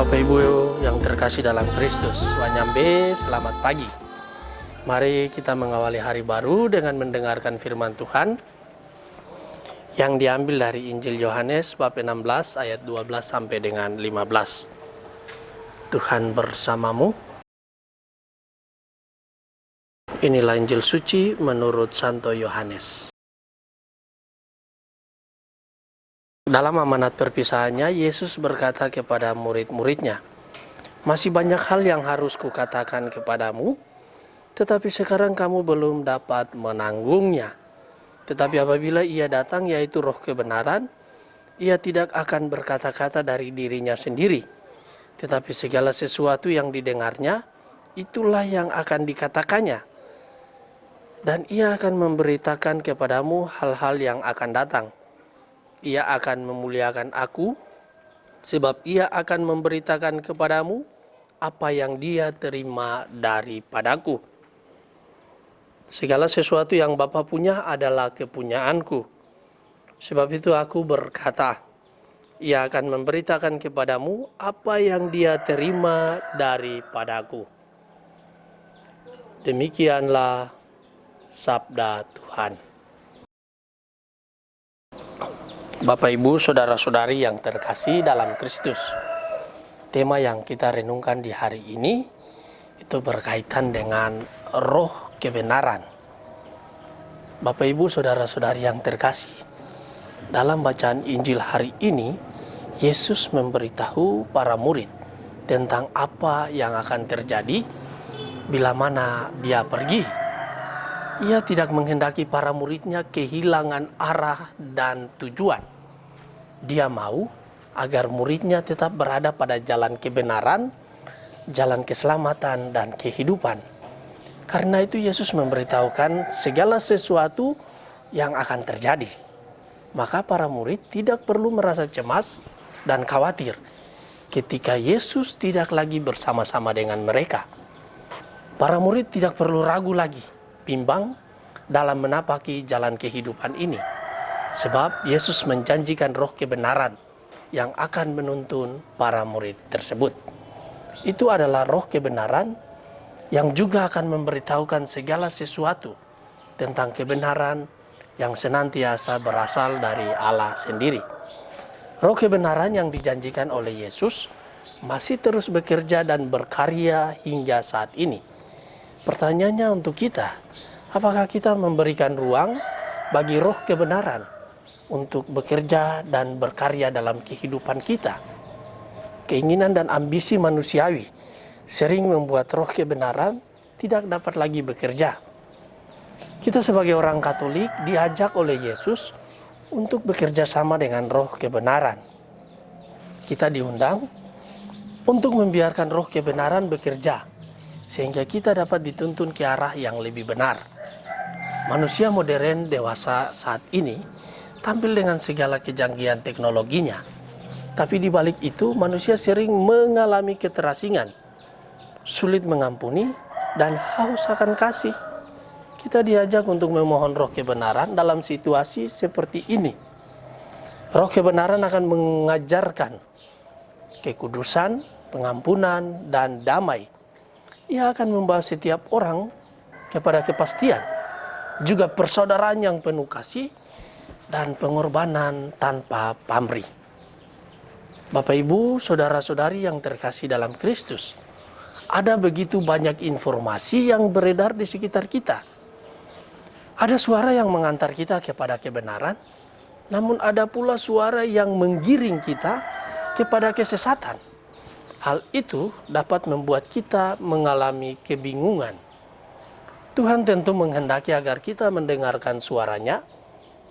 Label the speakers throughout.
Speaker 1: Bapak Ibu yang terkasih dalam Kristus, Wanyambe, selamat pagi. Mari kita mengawali hari baru dengan mendengarkan firman Tuhan yang diambil dari Injil Yohanes bab 16 ayat 12 sampai dengan 15. Tuhan bersamamu. Inilah Injil suci menurut Santo Yohanes. Dalam amanat perpisahannya, Yesus berkata kepada murid-muridnya, "Masih banyak hal yang harus kukatakan kepadamu, tetapi sekarang kamu belum dapat menanggungnya. Tetapi apabila ia datang, yaitu Roh kebenaran, ia tidak akan berkata-kata dari dirinya sendiri. Tetapi segala sesuatu yang didengarnya, itulah yang akan dikatakannya. Dan ia akan memberitakan kepadamu hal-hal yang akan datang. Ia akan memuliakan aku, sebab ia akan memberitakan kepadamu apa yang dia terima daripadaku. Segala sesuatu yang Bapa punya adalah kepunyaanku. Sebab itu aku berkata, ia akan memberitakan kepadamu apa yang dia terima daripadaku." Demikianlah sabda Tuhan. Bapak, Ibu, saudara-saudari yang terkasih dalam Kristus, tema yang kita renungkan di hari ini itu berkaitan dengan roh kebenaran. Bapak, Ibu, saudara-saudari yang terkasih, dalam bacaan Injil hari ini, Yesus memberitahu para murid tentang apa yang akan terjadi bila mana dia pergi. Ia tidak menghendaki para muridnya kehilangan arah dan tujuan. Dia mau agar muridnya tetap berada pada jalan kebenaran, jalan keselamatan dan kehidupan. Karena itu Yesus memberitahukan segala sesuatu yang akan terjadi. Maka para murid tidak perlu merasa cemas dan khawatir ketika Yesus tidak lagi bersama-sama dengan mereka. Para murid tidak perlu ragu lagi, bimbang dalam menapaki jalan kehidupan ini. Sebab Yesus menjanjikan roh kebenaran yang akan menuntun para murid tersebut. Itu adalah roh kebenaran yang juga akan memberitahukan segala sesuatu tentang kebenaran yang senantiasa berasal dari Allah sendiri. Roh kebenaran yang dijanjikan oleh Yesus masih terus bekerja dan berkarya hingga saat ini. Pertanyaannya untuk kita, apakah kita memberikan ruang bagi roh kebenaran untuk bekerja dan berkarya dalam kehidupan kita? Keinginan dan ambisi manusiawi sering membuat roh kebenaran tidak dapat lagi bekerja. Kita sebagai orang Katolik diajak oleh Yesus untuk bekerja sama dengan roh kebenaran. Kita diundang untuk membiarkan roh kebenaran bekerja, sehingga kita dapat dituntun ke arah yang lebih benar. Manusia modern dewasa saat ini tampil dengan segala kecanggihan teknologinya. Tapi di balik itu manusia sering mengalami keterasingan, sulit mengampuni, dan haus akan kasih. Kita diajak untuk memohon roh kebenaran dalam situasi seperti ini. Roh kebenaran akan mengajarkan kekudusan, pengampunan, dan damai. Ia akan membawa setiap orang kepada kepastian, juga persaudaraan yang penuh kasih dan pengorbanan tanpa pamrih. Bapak, Ibu, saudara-saudari yang terkasih dalam Kristus, ada begitu banyak informasi yang beredar di sekitar kita. Ada suara yang mengantar kita kepada kebenaran, namun ada pula suara yang menggiring kita kepada kesesatan. Hal itu dapat membuat kita mengalami kebingungan. Tuhan tentu menghendaki agar kita mendengarkan suaranya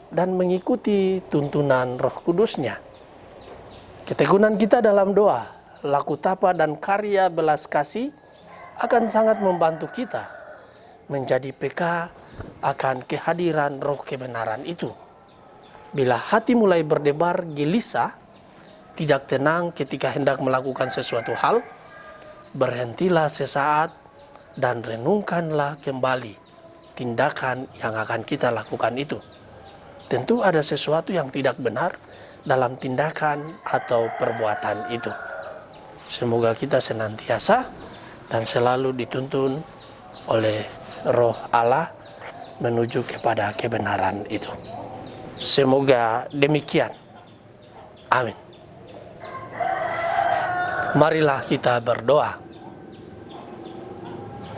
Speaker 1: dan mengikuti tuntunan Roh Kudus-Nya. Ketekunan kita dalam doa, laku tapa dan karya belas kasih akan sangat membantu kita menjadi peka akan kehadiran roh kebenaran itu. Bila hati mulai berdebar gelisah, tidak tenang ketika hendak melakukan sesuatu hal, berhentilah sesaat dan renungkanlah kembali tindakan yang akan kita lakukan itu. Tentu ada sesuatu yang tidak benar dalam tindakan atau perbuatan itu. Semoga kita senantiasa dan selalu dituntun oleh Roh Allah menuju kepada kebenaran itu. Semoga demikian. Amin. Marilah kita berdoa.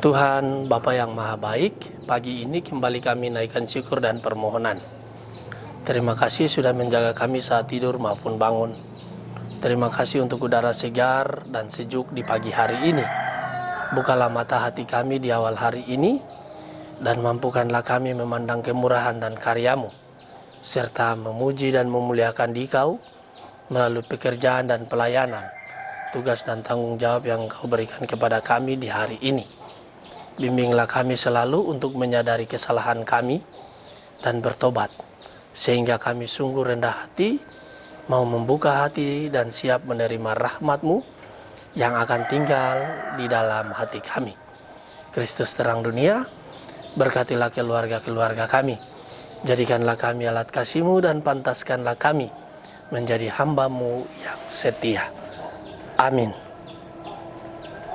Speaker 1: Tuhan Bapa yang Maha Baik, pagi ini kembali kami naikkan syukur dan permohonan. Terima kasih sudah menjaga kami saat tidur maupun bangun. Terima kasih untuk udara segar dan sejuk di pagi hari ini. Bukalah mata hati kami di awal hari ini, dan mampukanlah kami memandang kemurahan dan karya-Mu, serta memuji dan memuliakan Dikau melalui pekerjaan dan pelayanan, tugas dan tanggung jawab yang Engkau berikan kepada kami di hari ini. Bimbinglah kami selalu untuk menyadari kesalahan kami dan bertobat, sehingga kami sungguh rendah hati, mau membuka hati dan siap menerima rahmat-Mu yang akan tinggal di dalam hati kami. Kristus terang dunia, berkatilah keluarga-keluarga kami. Jadikanlah kami alat kasih-Mu dan pantaskanlah kami menjadi hamba-Mu yang setia. Amin.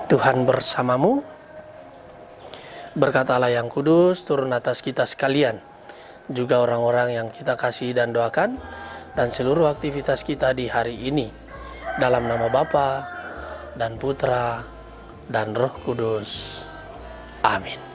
Speaker 1: Tuhan bersamamu. Berkat Allah yang kudus turun atas kita sekalian, juga orang-orang yang kita kasih dan doakan, dan seluruh aktivitas kita di hari ini. Dalam nama Bapa dan Putra dan Roh Kudus. Amin.